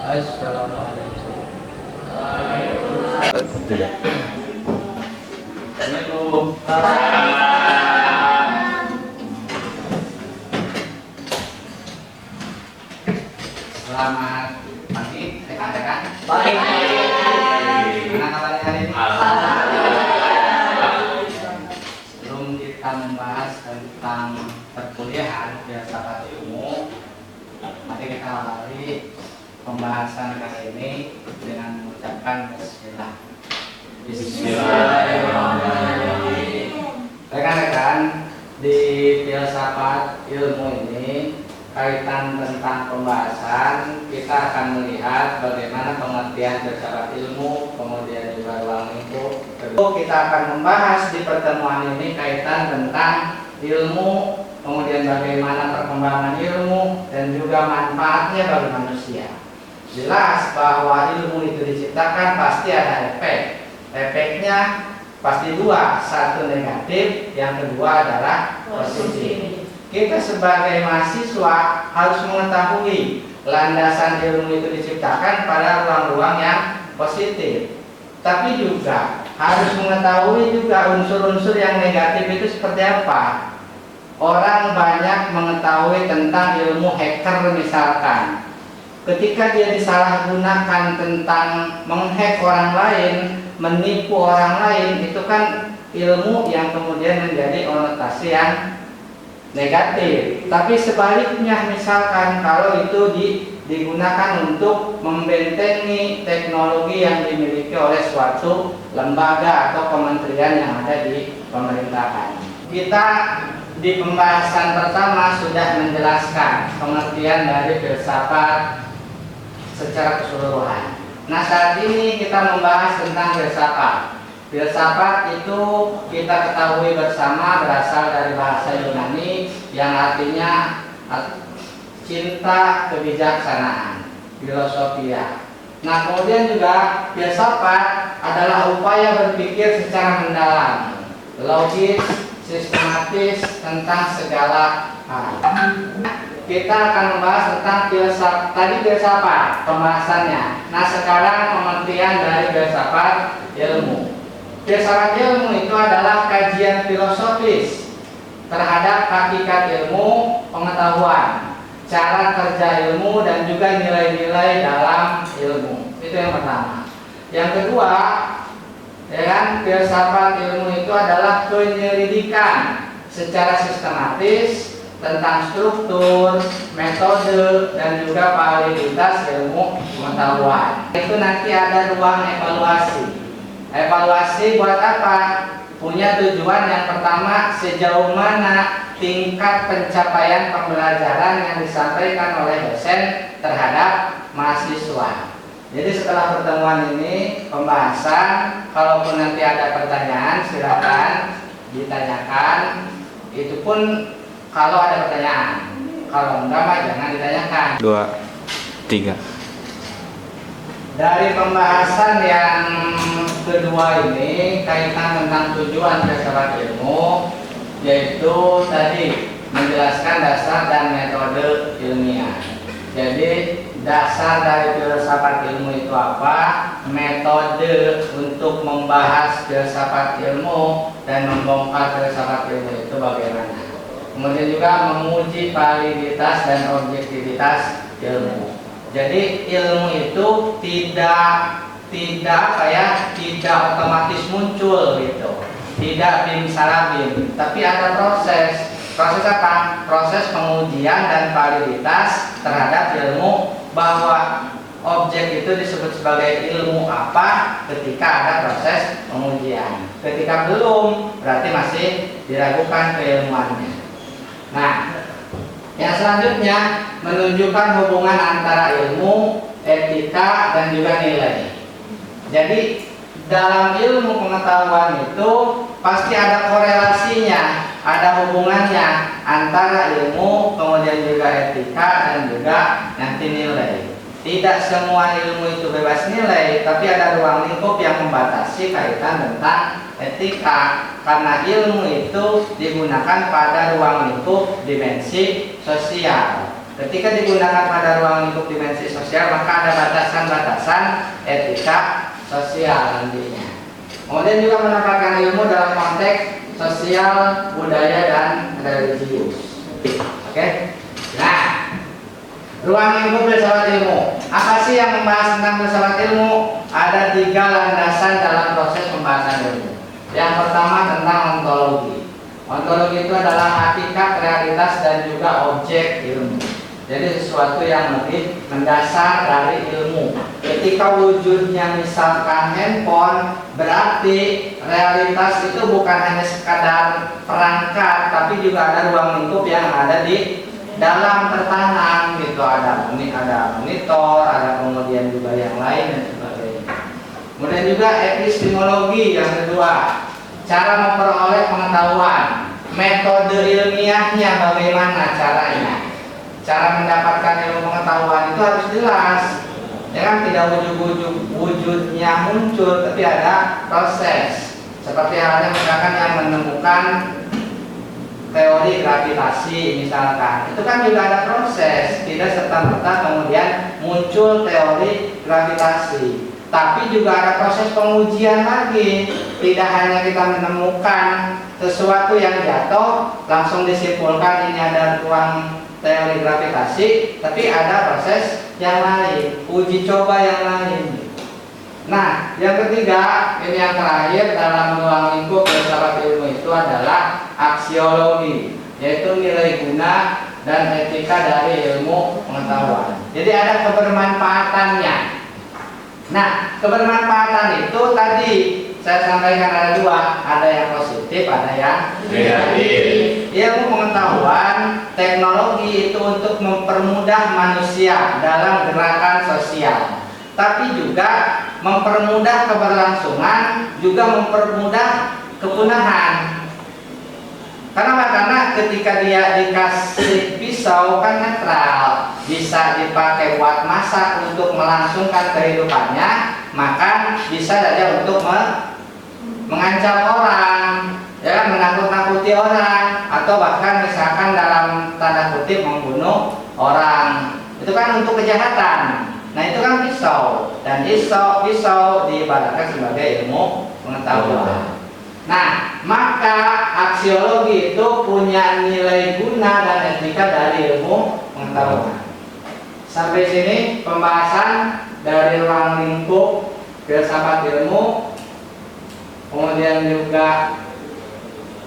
Assalamualaikum. Tidak. Selamat pagi, rekan-rekan. Baik. Gimana kabarnya hari ini? Sebelum kita membahas tentang perkuliahan filsafat ilmu, mari kita awali pembahasan kali ini dengan mengucapkan bismillah. Bismillahirrahmanirrahim. Rekan-rekan, di filsafat ilmu ini kaitan tentang pembahasan, kita akan melihat bagaimana pengertian filsafat ilmu, kemudian juga ruang lingkup. Kita akan membahas di pertemuan ini kaitan tentang ilmu, kemudian bagaimana perkembangan ilmu dan juga manfaatnya bagi manusia. Jelas bahwa ilmu itu diciptakan pasti ada efek. Efeknya pasti dua, satu negatif, yang kedua adalah positif. Kita sebagai mahasiswa harus mengetahui landasan ilmu itu diciptakan pada ruang-ruang yang positif. Tapi juga harus mengetahui juga unsur-unsur yang negatif itu seperti apa. Orang banyak mengetahui tentang ilmu hacker misalkan. Ketika dia disalahgunakan tentang menghack orang lain, menipu orang lain, itu kan ilmu yang kemudian menjadi konotasi yang negatif. Tapi sebaliknya misalkan kalau itu digunakan untuk membentengi teknologi yang dimiliki oleh suatu lembaga atau kementerian yang ada di pemerintahan. Kita di pembahasan pertama sudah menjelaskan pengertian dari filsafat secara keseluruhan. Nah, saat ini kita membahas tentang filsafat. Filsafat itu kita ketahui bersama berasal dari bahasa Yunani yang artinya cinta kebijaksanaan, filosofia. Nah, kemudian juga filsafat adalah upaya berpikir secara mendalam, logis, sistematis tentang segala hal. Kita akan membahas tentang filsafat. Tadi filsafat pembahasannya. Nah, sekarang pengertian dari filsafat ilmu. Filsafat ilmu itu adalah kajian filosofis terhadap hakikat ilmu, pengetahuan, cara kerja ilmu, dan juga nilai-nilai dalam ilmu. Itu yang pertama. Yang kedua, ya kan, filsafat ilmu itu adalah penyelidikan secara sistematis tentang struktur, metode, dan juga validitas ilmu pengetahuan. Itu nanti ada ruang evaluasi. Evaluasi buat apa? Punya tujuan yang pertama, sejauh mana tingkat pencapaian pembelajaran yang disampaikan oleh dosen terhadap mahasiswa. Jadi setelah pertemuan ini, pembahasan, kalaupun nanti ada pertanyaan silakan ditanyakan. Itu pun kalau ada pertanyaan. Kalau enggak mah jangan ditanyakan. 2, 3. Dari pembahasan yang kedua ini kaitan tentang tujuan filsafat ilmu, yaitu tadi menjelaskan dasar dan metode ilmiah. Jadi dasar dari filsafat ilmu itu apa, metode untuk membahas filsafat ilmu dan membongkar filsafat ilmu itu bagaimana. Kemudian juga menguji validitas dan objektivitas ilmu. Jadi ilmu itu tidak otomatis muncul gitu, tidak bim salabim, tapi ada proses. Proses apa? Proses pengujian dan validitas terhadap ilmu, bahwa objek itu disebut sebagai ilmu apa ketika ada proses pengujian. Ketika belum, berarti masih diragukan keilmuannya. Nah, yang selanjutnya menunjukkan hubungan antara ilmu, etika, dan juga nilai. Jadi dalam ilmu pengetahuan itu pasti ada korelasinya, ada hubungannya antara ilmu, kemudian juga etika, dan juga nanti nilai. Tidak semua ilmu itu bebas nilai, tapi ada ruang lingkup yang membatasi kaitan tentang etika, karena ilmu itu digunakan pada ruang lingkup dimensi sosial. Ketika digunakan pada ruang lingkup dimensi sosial, maka ada batasan-batasan etika sosial nantinya. Kemudian juga menempatkan ilmu dalam konteks sosial, budaya, dan religius. Oke. Nah, ruang lingkup filsafat ilmu. Apa sih yang membahas tentang filsafat ilmu? Ada 3 landasan dalam proses pembahasan ilmu. Yang pertama tentang ontologi. Ontologi itu adalah hakikat, realitas, dan juga objek ilmu. Jadi sesuatu yang lebih mendasar dari ilmu. Ketika wujudnya misalkan handphone, berarti realitas itu bukan hanya sekadar perangkat, tapi juga ada ruang lingkup yang ada di dalam tertanam gitu. Ada monitor, ada kemudian juga yang lain dan sebagainya. Kemudian juga epistemologi yang kedua, cara memperoleh pengetahuan, metode ilmiahnya bagaimana caranya. Cara mendapatkan ilmu pengetahuan itu harus jelas, ya kan, tidak ujuk-ujuk wujudnya muncul, tapi ada proses. Seperti halnya misalkan yang menemukan teori gravitasi misalkan, itu kan juga ada proses, tidak serta-merta kemudian muncul teori gravitasi. Tapi juga ada proses pengujian lagi. Tidak hanya kita menemukan sesuatu yang jatuh langsung disimpulkan ini ada ruang teori gravitasi, tapi ada proses yang lain, uji coba yang lain. Nah, yang ketiga, ini yang terakhir dalam ruang lingkup filsafat ilmu itu adalah aksiologi, yaitu nilai guna dan etika dari ilmu pengetahuan. Jadi ada kebermanfaatannya. Nah, kebermanfaatan itu tadi saya sampaikan ada 2, ada yang positif, ada yang negatif. Ilmu pengetahuan, teknologi itu untuk mempermudah manusia dalam gerakan sosial, tapi juga mempermudah keberlangsungan, juga mempermudah kepunahan. Karena ketika dia dikasih pisau kan netral, bisa dipakai buat masak untuk melangsungkan kehidupannya, maka bisa saja untuk mengancam orang, ya, menakut-nakuti orang, atau bahkan misalkan dalam tanda kutip membunuh orang. Itu kan untuk kejahatan. Nah, itu kan pisau, dan pisau diibaratkan sebagai ilmu pengetahuan. Nah, maka aksiologi itu punya nilai guna dan etika dari ilmu pengetahuan. Sampai sini pembahasan dari ruang lingkup filsafat ilmu. Kemudian juga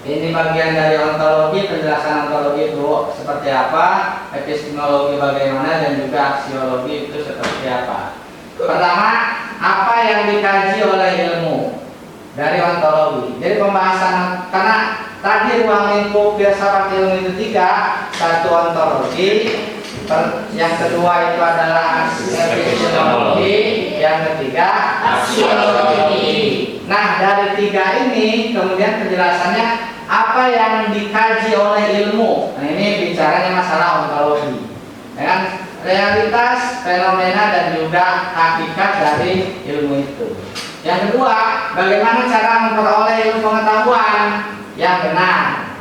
ini bagian dari ontologi, penjelasan ontologi itu seperti apa, epistemologi bagaimana, dan juga aksiologi itu seperti apa. Pertama, apa yang dikaji oleh ilmu dari ontologi. Jadi pembahasan, karena tadi ruang lingkup filsafat ilmu itu 3, satu ontologi, yang kedua itu adalah epistemologi, yang ketiga aksiologi. Nah, dari 3 ini kemudian penjelasannya apa yang dikaji oleh ilmu. Nah, ini bicaranya masalah ontologi, dengan realitas, fenomena, dan juga hakikat dari ilmu itu. Yang kedua, bagaimana cara memperoleh ilmu pengetahuan yang benar.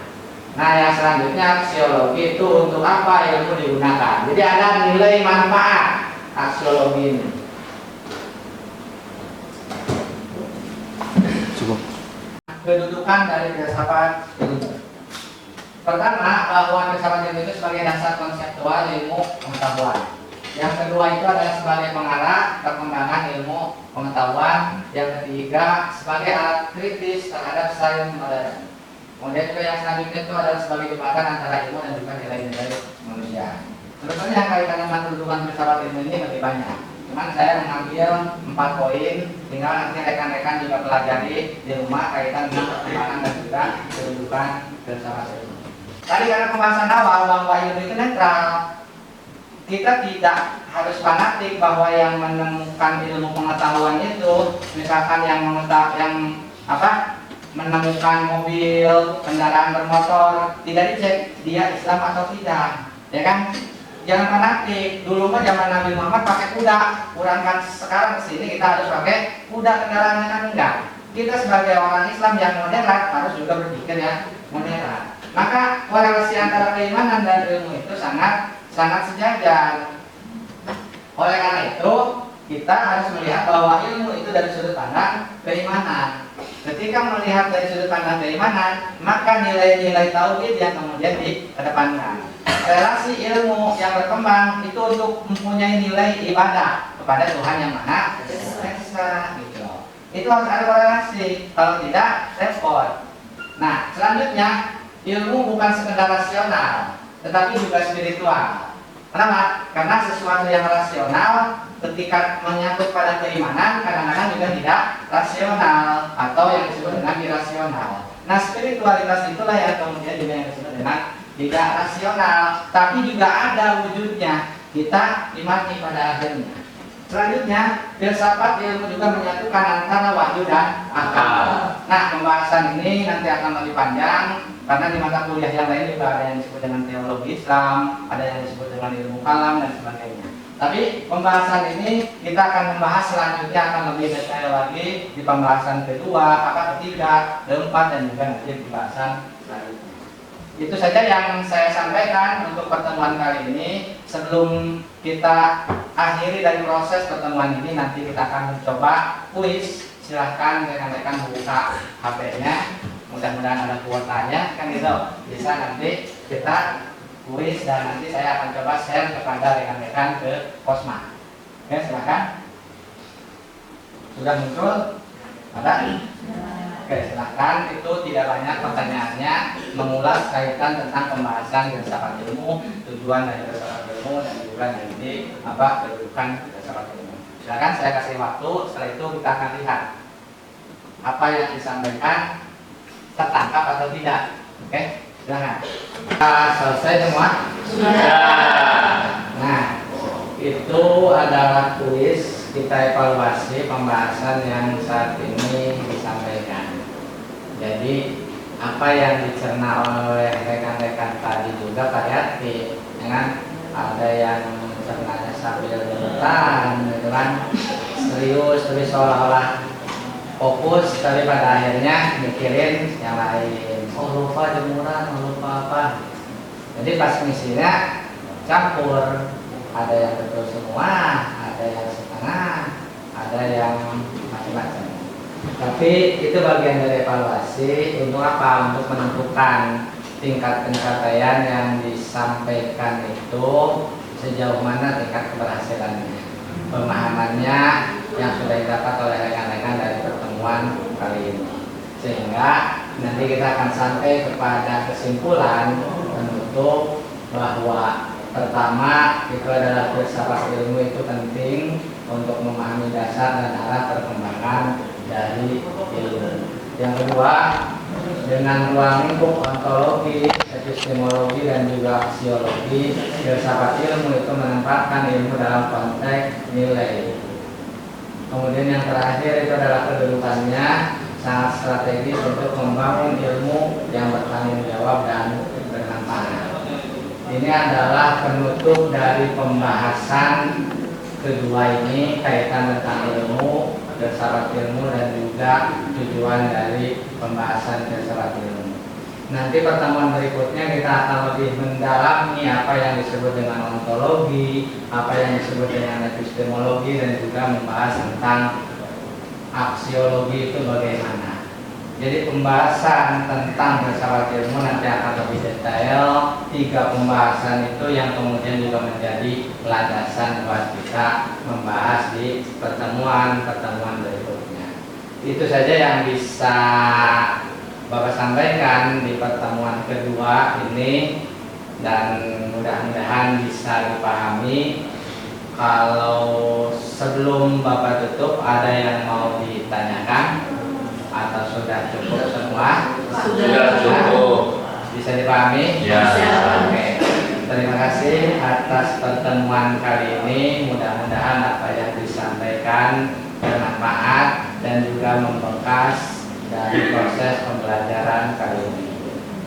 Nah, yang selanjutnya aksiologi itu untuk apa ilmu digunakan. Jadi ada nilai manfaat aksiologi ini. Cukup. Kedudukan dari filsafat ilmu. Pertama, bahwa filsafat ilmu itu sebagai dasar konseptual ilmu pengetahuan. Yang kedua itu adalah sebagai pengarah perkembangan ilmu pengetahuan. Yang ketiga sebagai alat kritis terhadap sains modern. Kemudian juga yang selanjutnya itu adalah sebagai jembatan antara ilmu dan juga nilai-nilai manusia. Sebetulnya yang kaitan dengan kedudukan filsafat ilmu ini lebih banyak. Cuman saya mengambil 4 poin, tinggal nanti rekan-rekan juga pelajari di rumah kaitan dengan perkembangan dan juga kedudukan filsafat ilmu. Tadi karena pembahasan awal bahwa ilmu itu netral, kita tidak harus fanatik bahwa yang menemukan ilmu pengetahuan itu, misalkan yang menemukan mobil, kendaraan bermotor, tidak dicek dia Islam atau tidak, ya kan? Jangan fanatik. Dulu mah zaman Nabi Muhammad pakai kuda, kurangkan sekarang kesini kita harus pakai kuda, kendaraannya kan enggak. Kita sebagai orang Islam yang moderat harus juga berpikir yang moderat. Maka korelasi antara keimanan dan ilmu itu sangat sangat sejajar. Oleh karena itu, kita harus melihat bahwa ilmu itu dari sudut pandang keimanan. Ketika melihat dari sudut pandang keimanan, maka nilai-nilai tauhid yang kemudian dikedepankan. Relasi ilmu yang berkembang itu untuk mempunyai nilai ibadah kepada Tuhan yang Maha Esa, gitu. Itu harus ada korelasi. Kalau tidak, repot. Nah, selanjutnya ilmu bukan sekedar rasional, tetapi juga spiritual. Kenapa? Karena sesuatu yang rasional ketika menyangkut pada keimanan kadang-kadang juga tidak rasional atau yang disebut dengan irasional. Nah, spiritualitas itulah yang kemudian juga yang disebut dengan tidak rasional, tapi juga ada wujudnya. Kita imani pada akhirnya. Selanjutnya, filsafat ilmu juga menyatukan antara wahyu dan akal. Nah, pembahasan ini nanti akan lebih panjang karena di mata kuliah yang lain juga ada yang disebut dengan teologi Islam, ada yang disebut dengan ilmu kalam dan sebagainya. Tapi pembahasan ini kita akan membahas selanjutnya akan lebih detail lagi di pembahasan kedua, ketiga, keempat dan juga nanti di pembahasan selanjutnya. Itu saja yang saya sampaikan untuk pertemuan kali ini. Sebelum kita akhiri dari proses pertemuan ini, nanti kita akan mencoba kuis. Silahkan rekan-rekan buka HP-nya. Mudah-mudahan ada kuotanya, kan gitu. Bisa nanti kita kuis dan nanti saya akan coba share kepada rekan-rekan ke Posma. Oke, silakan. Sudah muncul? Ada? Oke, silakan. Itu tidak banyak pertanyaannya, mengulas kaitan tentang pembahasan filsafat ilmu, tujuan dari filsafat ilmu dan juga nanti kedudukan filsafat ilmu. Silakan saya kasih waktu. Setelah itu kita akan lihat apa yang disampaikan tertangkap atau tidak. Oke, silakan. Selesai semua? Sudah. Nah, itu adalah kuis. Kita evaluasi pembahasan yang saat ini disampaikan. Jadi apa yang dicerna oleh rekan-rekan tadi juga Pak Yati, dengan ada yang mencernanya sambil bertahan, dengan serius, tapi seolah-olah fokus, tapi pada akhirnya mikirin yang lain. Oh, lupa jemuran, lupa apa. Jadi pas misinya campur, ada yang betul semua, ada yang setengah, ada yang macam-macam. Tapi itu bagian dari evaluasi untuk apa? Untuk menentukan tingkat pencapaian yang disampaikan itu sejauh mana tingkat keberhasilannya, pemahamannya yang sudah didapat oleh rekan-rekan dari pertemuan kali ini, sehingga nanti kita akan sampai kepada kesimpulan menutup bahwa pertama itu adalah filsafat ilmu itu penting untuk memahami dasar dan arah perkembangan dari ilmu. Yang kedua, dengan ruang lingkup ontologi, epistemologi dan juga aksiologi, filsafat ilmu itu menempatkan ilmu dalam konteks nilai. Kemudian yang terakhir itu adalah kedudukannya sangat strategis untuk membangun ilmu yang bertanggung jawab dan bermanfaat. Ini adalah penutup dari pembahasan kedua ini, kaitan tentang ilmu, filsafat ilmu dan juga tujuan dari pembahasan filsafat ilmu. Nanti pertemuan berikutnya kita akan lebih mendalami apa yang disebut dengan ontologi, apa yang disebut dengan epistemologi dan juga membahas tentang aksiologi itu bagaimana. Jadi pembahasan tentang filsafat ilmu nanti akan lebih detail. 3 pembahasan itu yang kemudian juga menjadi landasan buat kita membahas di pertemuan-pertemuan berikutnya. Itu saja yang bisa Bapak sampaikan di pertemuan kedua ini, dan mudah-mudahan bisa dipahami. Kalau sebelum Bapak tutup ada yang mau ditanyakan atau sudah cukup semua? Sudah cukup. Bisa dipahami? Ya. Oke. Terima kasih atas pertemuan kali ini. Mudah-mudahan apa yang disampaikan bermanfaat dan juga membekas dari proses pembelajaran kali ini.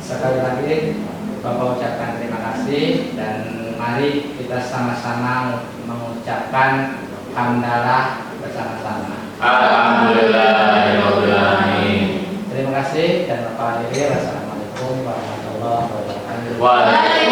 Sekali lagi Bapak ucapkan terima kasih, dan mari kita sama-sama mengucapkan hamdalah bersama-sama. Alhamdulillahirobbilalamin. Terima kasih dan Bapak hadirin. Wassalamualaikum warahmatullahi wabarakatuh. Waalaikumsalam.